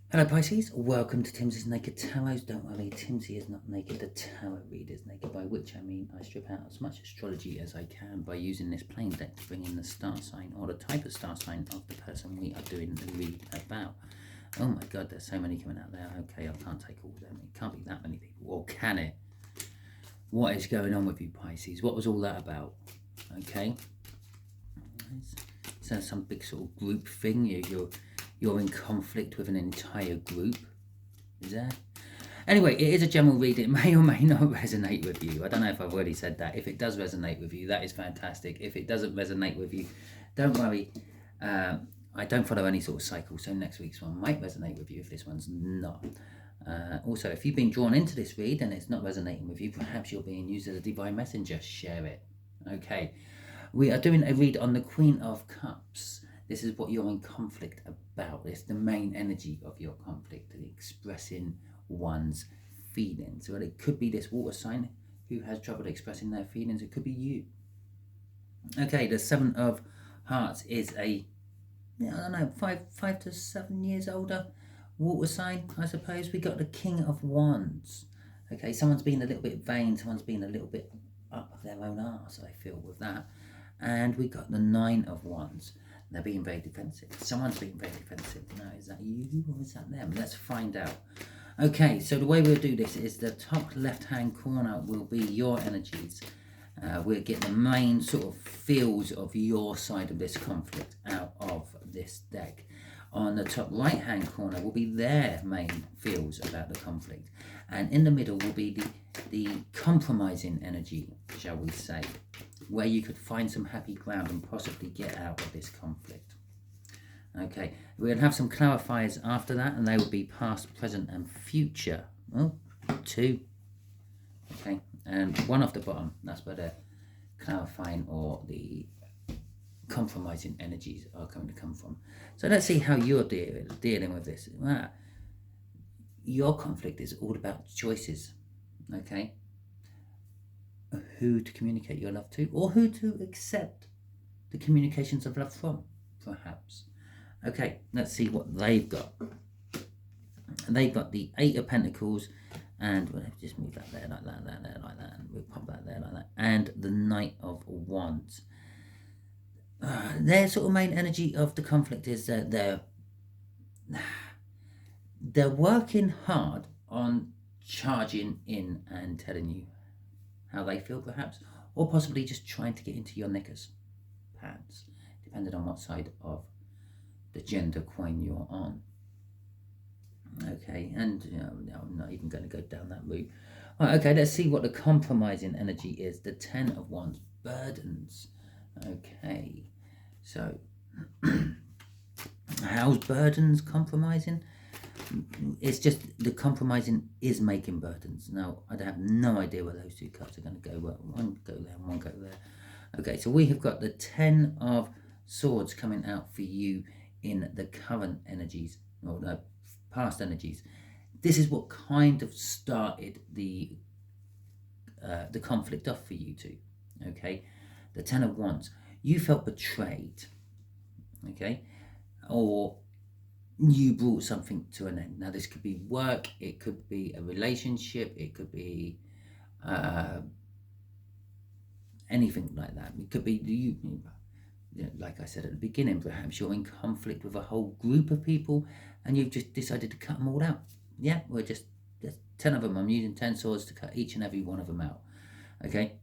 Hello Pisces, welcome to Timsy's Naked Tarot. Don't worry, Timsy is not naked, the tarot reader is naked, by which I mean I strip out as much astrology as I can by using this plain deck to bring in the star sign or the type of star sign of the person we are doing the read about. Oh my god, there's so many coming out there. Okay, I can't take all of them. It can't be that many people, or can it? What is going on with you Pisces? What was all that about? Okay, so some big sort of group thing. You're in conflict with an entire group. Is there? Anyway, it is a general read. It may or may not resonate with you. I don't know if I've already said that. If it does resonate with you, that is fantastic. If it doesn't resonate with you, don't worry. I don't follow any sort of cycle, so next week's one might resonate with you if this one's not. Also, if you've been drawn into this read and it's not resonating with you, perhaps you're being used as a divine messenger. Share it. Okay. We are doing a read on the Queen of Cups. This is what you're in conflict about. It's the main energy of your conflict, expressing one's feelings. Well, it could be this water sign who has trouble expressing their feelings. It could be you. Okay, the Seven of Hearts is I don't know, 5 to 7 years older water sign, I suppose. We got the King of Wands. Okay, someone's been a little bit vain. Someone's been a little bit up their own arse, I feel, with that. And we got the Nine of Wands. They're being very defensive. Someone's being very defensive. Now, is that you or is that them? Let's find out. Okay, so the way we'll do this is the top left-hand corner will be your energies. We'll get the main sort of feels of your side of this conflict out of this deck. On the top right-hand corner will be their main feels about the conflict. And in the middle will be the compromising energy, shall we say, where you could find some happy ground and possibly get out of this conflict. Okay, we'll have some clarifiers after that, and they will be past, present, and future. Oh, 2. Okay, and 1 off the bottom. That's where the clarifying or the compromising energies are going to come from. So let's see how you're dealing with this. Your conflict is all about choices. Okay, who to communicate your love to, or who to accept the communications of love from, perhaps. Okay, let's see what they've got. They've got the 8 of Pentacles, and we'll just move that there, like that, there, like that, and we'll pop that there, like that, and the Knight of Wands. Their sort of main energy of the conflict is that they're working hard on charging in and telling you how they feel, perhaps, or possibly just trying to get into your knickers, pants, depending on what side of the gender coin you're on. Okay, and I'm not even going to go down that route. Right, okay, let's see what the compromising energy is. The 10 of Wands, burdens. Okay, so how's burdens compromising? It's just the compromising is making burdens. Now, I have no idea where those 2 cards are going to go. Well, one go there, one go there. Okay, so we have got the 10 of Swords coming out for you in the current energies, or the past energies. This is what kind of started the conflict off for you two. Okay, the 10 of Wands. You felt betrayed. Okay, or you brought something to an end. Now, this could be work, it could be a relationship, it could be anything like that. It could be you, like I said at the beginning, perhaps you're in conflict with a whole group of people and you've just decided to cut them all out. Yeah, we're just 10 of them. I'm using 10 swords to cut each and every one of them out. Okay,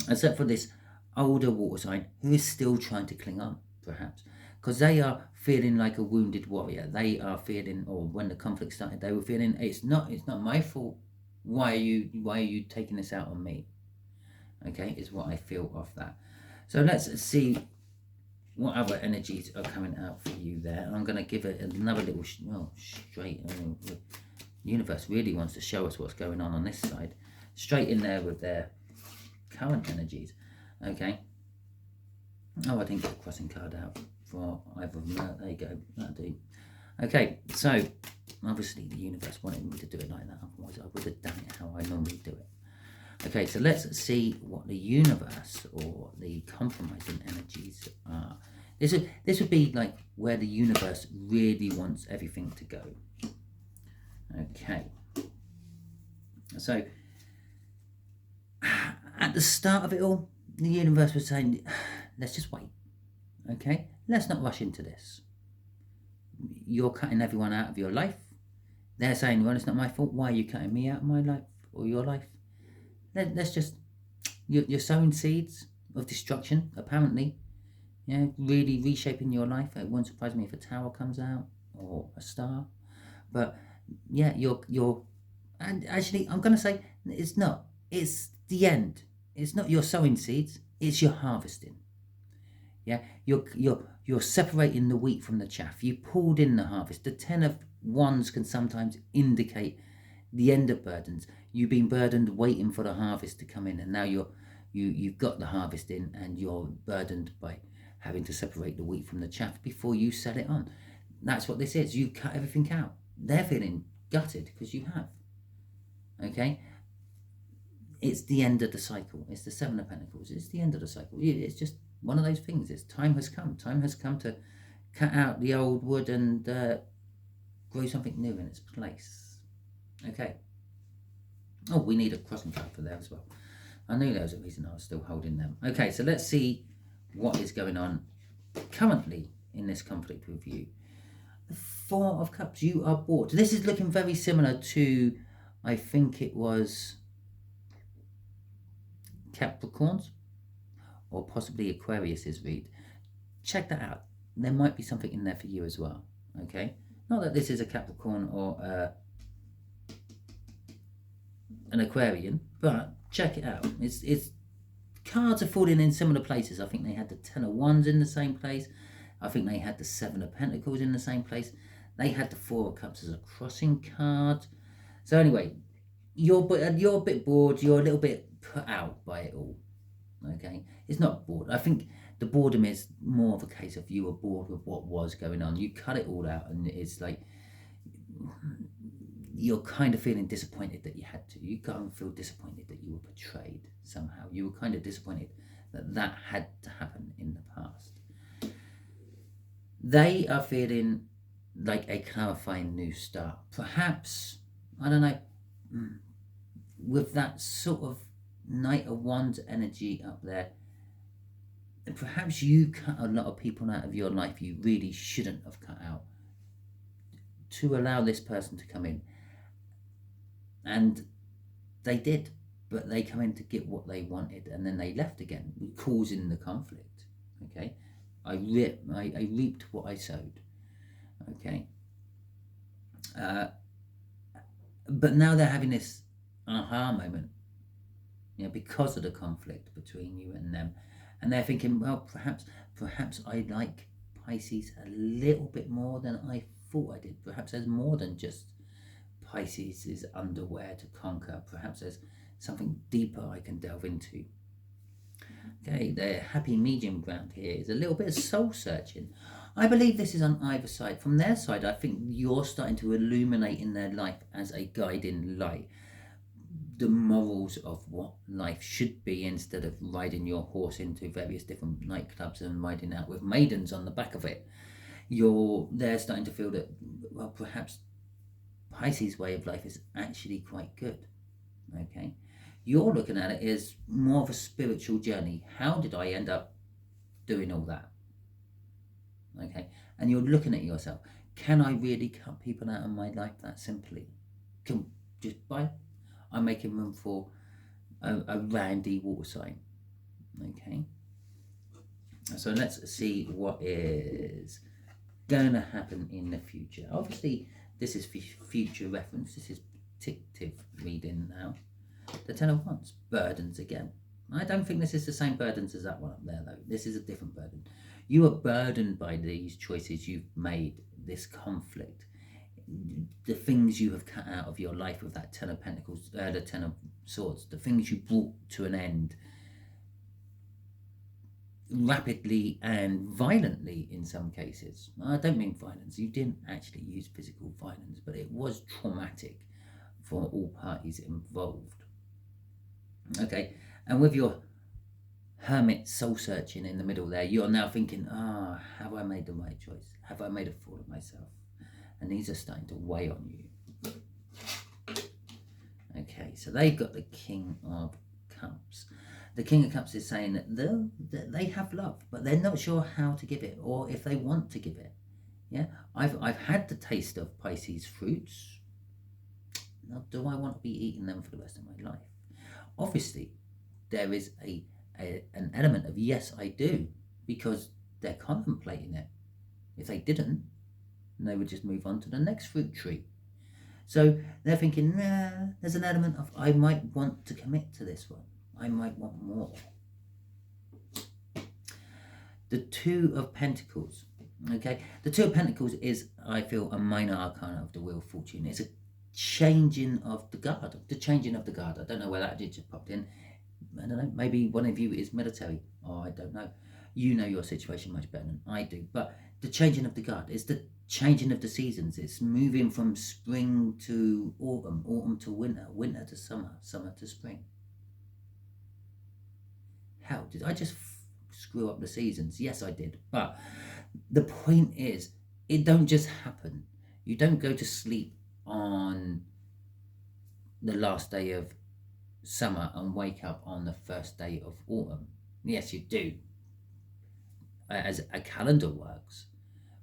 except for this older water sign who is still trying to cling on, perhaps, because they are feeling like a wounded warrior. They are feeling, or when the conflict started, they were feeling it's not my fault. Why are you taking this out on me? Okay, is what I feel off that. So let's see what other energies are coming out for you there. I'm going to give it another little straight. The universe really wants to show us what's going on this side. Straight in there with their current energies. Okay. Oh, I didn't get a crossing card out for either of them. There you go. That'll do. Okay, so obviously the universe wanted me to do it like that. Otherwise I would have done it how I normally do it. Okay, so let's see what the universe or the compromising energies are. This would be like where the universe really wants everything to go. Okay. So, at the start of it all, the universe was saying, let's just wait. Okay? Let's not rush into this. You're cutting everyone out of your life. They're saying, well, it's not my fault. Why are you cutting me out of my life or your life? Let's just... You're sowing seeds of destruction, apparently. Yeah, really reshaping your life. It wouldn't surprise me if a tower comes out or a star. But yeah, you're and actually I'm gonna say it's not. It's the end. It's not your sowing seeds, it's your harvesting. Yeah, you're separating the wheat from the chaff. You pulled in the harvest. The 10 of Wands can sometimes indicate the end of burdens. You've been burdened waiting for the harvest to come in, and now you've got the harvest in, and you're burdened by having to separate the wheat from the chaff before you sell it on. That's what this is. You cut everything out. They're feeling gutted because you have. Okay? It's the end of the cycle. It's the 7 of Pentacles. It's the end of the cycle. It's just one of those things. It's time has come. Time has come to cut out the old wood and grow something new in its place. Okay. Oh, we need a crossing card for there as well. I knew there was a reason I was still holding them. Okay, so let's see what is going on currently in this conflict with you. The 4 of Cups. You are bored. This is looking very similar to, I think it was Capricorns or possibly Aquarius's read. Check that out. There might be something in there for you as well. Okay, not that this is a Capricorn or an Aquarian, but check it out. It's cards are falling in similar places. I think they had the 10 of Wands in the same place. I think they had the 7 of Pentacles in the same place. They had the 4 of Cups as a crossing card. So anyway, you're a bit bored. You're a little bit put out by it all. Okay, it's not bored. I think the boredom is more of a case of you were bored with what was going on. You cut it all out, and it's like you're kind of feeling disappointed that you had to. You kind of feel disappointed that you were betrayed somehow. You were kind of disappointed that that had to happen in the past. They are feeling like a clarifying new start. Perhaps, I don't know, with that sort of Knight of Wands energy up there, perhaps you cut a lot of people out of your life you really shouldn't have cut out to allow this person to come in. And they did, but they come in to get what they wanted, and then they left again, causing the conflict. Okay, I reaped what I sowed. Okay, but now they're having this aha moment, you know, because of the conflict between you and them, and they're thinking, well, perhaps I like Pisces a little bit more than I thought I did. Perhaps there's more than just Pisces is underwear to conquer. Perhaps there's something deeper I can delve into. Okay, the happy medium ground here is a little bit of soul searching. I believe this is on either side. From their side, I think you're starting to illuminate in their life as a guiding light the morals of what life should be, instead of riding your horse into various different nightclubs and riding out with maidens on the back of it. They're starting to feel that, well, perhaps Pisces' way of life is actually quite good. Okay, you're looking at it as more of a spiritual journey. How did I end up doing all that? Okay, and you're looking at yourself. Can I really cut people out of my life that simply? I'm making room for a roundy water sign. Okay, so let's see what is going to happen in the future. Obviously, this is future reference. This is predictive reading now. The 10 of Wands, burdens again. I don't think this is the same burdens as that one up there, though. This is a different burden. You are burdened by these choices you've made, this conflict, the things you have cut out of your life with that 10 of Pentacles, the 10 of Swords, the things you brought to an end rapidly and violently in some cases. I don't mean violence. You didn't actually use physical violence, but it was traumatic for all parties involved. Okay, and with your hermit soul searching in the middle there. You're now thinking, have I made the right choice? Have I made a fool of myself? And these are starting to weigh on you. Okay, so they've got the King of Cups. The King of Cups is saying that they have love, but they're not sure how to give it or if they want to give it. Yeah, I've had the taste of Pisces fruits. Now, do I want to be eating them for the rest of my life? Obviously, there is an element of yes, I do, because they're contemplating it. If they didn't, they would just move on to the next fruit tree. So they're thinking, there's an element of I might want to commit to this one. I might want more. The Two of Pentacles. Okay, the Two of Pentacles is, I feel, a minor arcana of the Wheel of Fortune. It's a changing of the guard. The changing of the guard. I don't know where that just popped in. I don't know. Maybe one of you is military. Or I don't know. You know your situation much better than I do. But the changing of the guard is the changing of the seasons. It's moving from spring to autumn, autumn to winter, winter to summer, summer to spring. How did I just screw up the seasons? Yes, I did. But the point is, it don't just happen. You don't go to sleep on the last day of summer and wake up on the first day of autumn. Yes, you do, as a calendar works.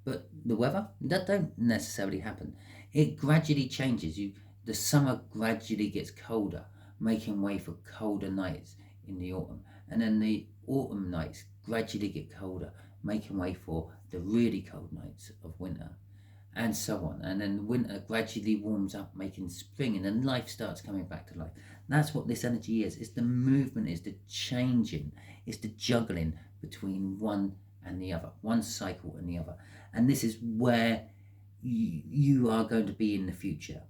But the weather, that don't necessarily happen. It gradually changes. The summer gradually gets colder, making way for colder nights in the autumn. And then the autumn nights gradually get colder, making way for the really cold nights of winter, and so on. And then winter gradually warms up, making spring, and then life starts coming back to life. That's what this energy is. It's the movement, it's the changing, it's the juggling between one and the other, one cycle and the other. And this is where you are going to be in the future.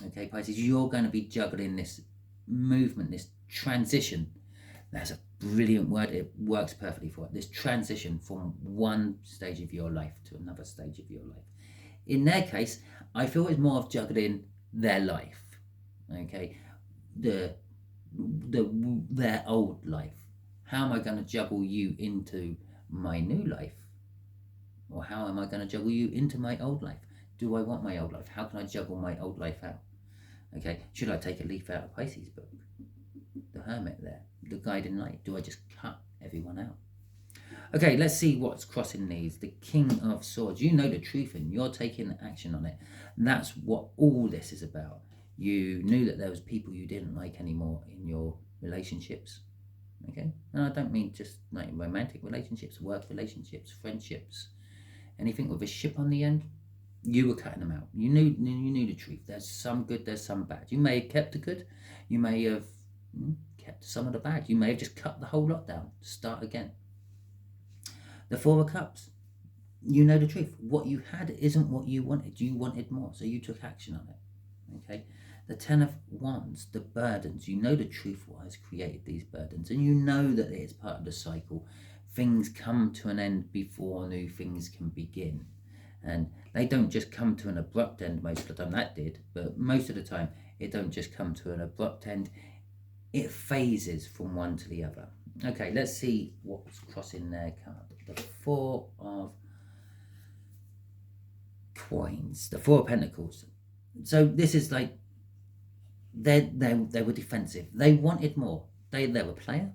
Okay, Pisces, you're going to be juggling this movement, this transition. That's a brilliant word. It works perfectly for it. This transition from one stage of your life to another stage of your life. In their case, I feel it's more of juggling their life. Okay, their old life. How am I going to juggle you into my new life? Or how am I going to juggle you into my old life? Do I want my old life? How can I juggle my old life out? Okay, should I take a leaf out of Pisces' book? The Hermit there, the guiding light. Do I just cut everyone out? Okay, let's see what's crossing these. The King of Swords. You know the truth and you're taking action on it. And that's what all this is about. You knew that there was people you didn't like anymore in your relationships. Okay, and I don't mean just like romantic relationships, work relationships, friendships, anything with a ship on the end. You were cutting them out. You knew the truth. There's some good, there's some bad. You may have kept the good. You may have kept some of the bad. You may have just cut the whole lot down. Start again. The Four of Cups. You know the truth. What you had isn't what you wanted. You wanted more, so you took action on it. Okay. The Ten of Wands, the burdens. You know the truth what has created these burdens, and you know that it is part of the cycle. Things come to an end before new things can begin. And they don't just come to an abrupt end most of the time. That did, but most of the time it don't just come to an abrupt end. It phases from one to the other. Okay, let's see what's crossing their card. The Four of Coins, the Four of Pentacles. So this is like they were defensive. They wanted more. They were a player.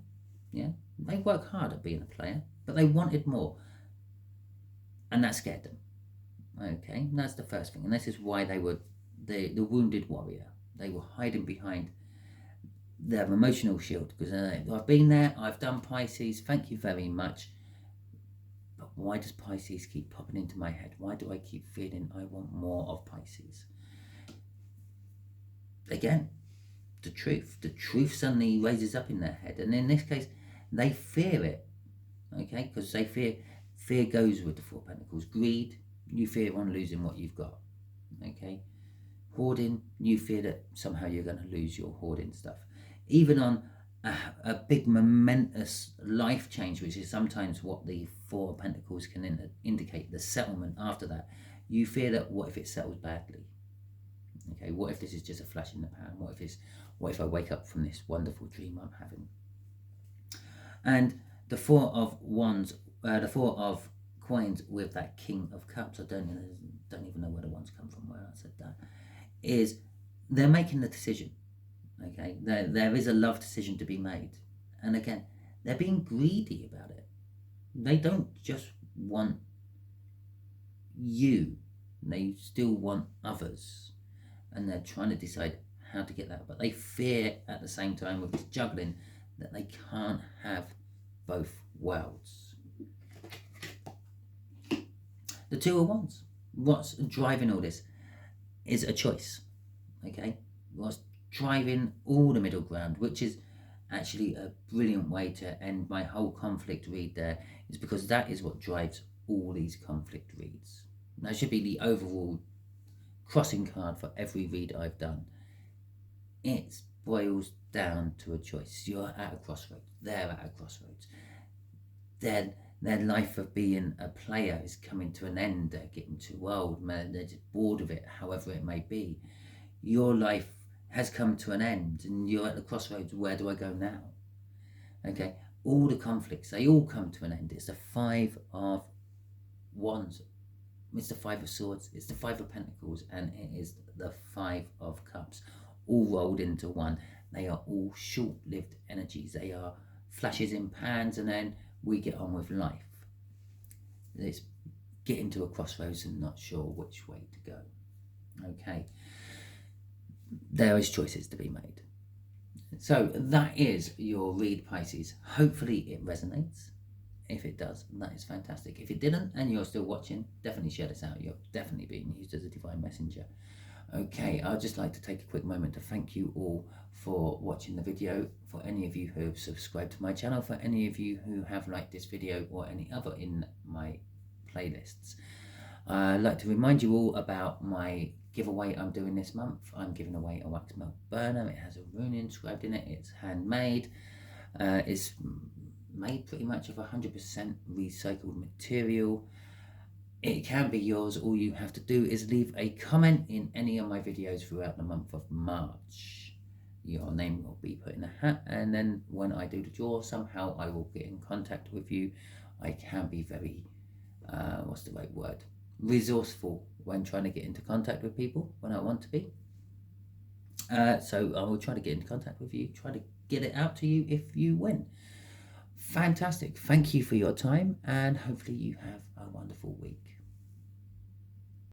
Yeah, they work hard at being a player, but they wanted more, and that scared them. Okay, that's the first thing, and this is why they were the wounded warrior. They were hiding behind their emotional shield, because I've been there, I've done Pisces, thank you very much, but why does Pisces keep popping into my head? Why do I keep feeling I want more of Pisces? Again, the truth suddenly raises up in their head, and in this case they fear it. Okay, because they fear goes with the Four of Pentacles. Greed, you fear on losing what you've got. Okay, hoarding, you fear that somehow you're going to lose your hoarding stuff. Even on a big momentous life change, which is sometimes what the Four of Pentacles can indicate, the settlement after that, you fear that what if it settles badly? Okay, what if this is just a flash in the pan? What if I wake up from this wonderful dream I'm having? And the Four of Wands, the Four of Coins with that King of Cups, I don't even know where the ones come from, where I said that, is they're making the decision. Okay, there is a love decision to be made. And again, they're being greedy about it. They don't just want you, they still want others. And they're trying to decide how to get that. But they fear at the same time with this juggling that they can't have both worlds. The Two of Wands. What's driving all this is a choice. Okay? What's driving all the middle ground, which is actually a brilliant way to end my whole conflict read there, is because that is what drives all these conflict reads. That should be the overall crossing card for every read I've done. It boils down to a choice. You're at a crossroads. They're at a crossroads. Their life of being a player is coming to an end. They're getting too old. Man, they're just bored of it, however it may be. Your life has come to an end, and you're at the crossroads. Where do I go now? Okay, all the conflicts, they all come to an end. It's the Five of Wands. It's the Five of Swords. It's the Five of Pentacles, and it is the Five of Cups, all rolled into one. They are all short-lived energies. They are flashes in pans, and then we get on with life. It's getting to a crossroads and not sure which way to go. Okay. There is choices to be made. So that is your read, Pisces. Hopefully it resonates. If it does, that is fantastic. If it didn't and you're still watching, definitely share this out. You're definitely being used as a divine messenger. Okay, I'd just like to take a quick moment to thank you all for watching the video, for any of you who have subscribed to my channel, for any of you who have liked this video or any other in my playlists. I'd like to remind you all about my giveaway I'm doing this month. I'm giving away a wax melt burner. It has a rune inscribed in it. It's handmade. It's made pretty much of 100% recycled material. It can be yours. All you have to do is leave a comment in any of my videos throughout the month of March. Your name will be put in a hat, and then when I do the draw, somehow I will get in contact with you. I can be very, what's the right word? Resourceful when trying to get into contact with people when I want to be. So I will try to get into contact with you, try to get it out to you if you win. Fantastic. Thank you for your time, and hopefully you have a wonderful week.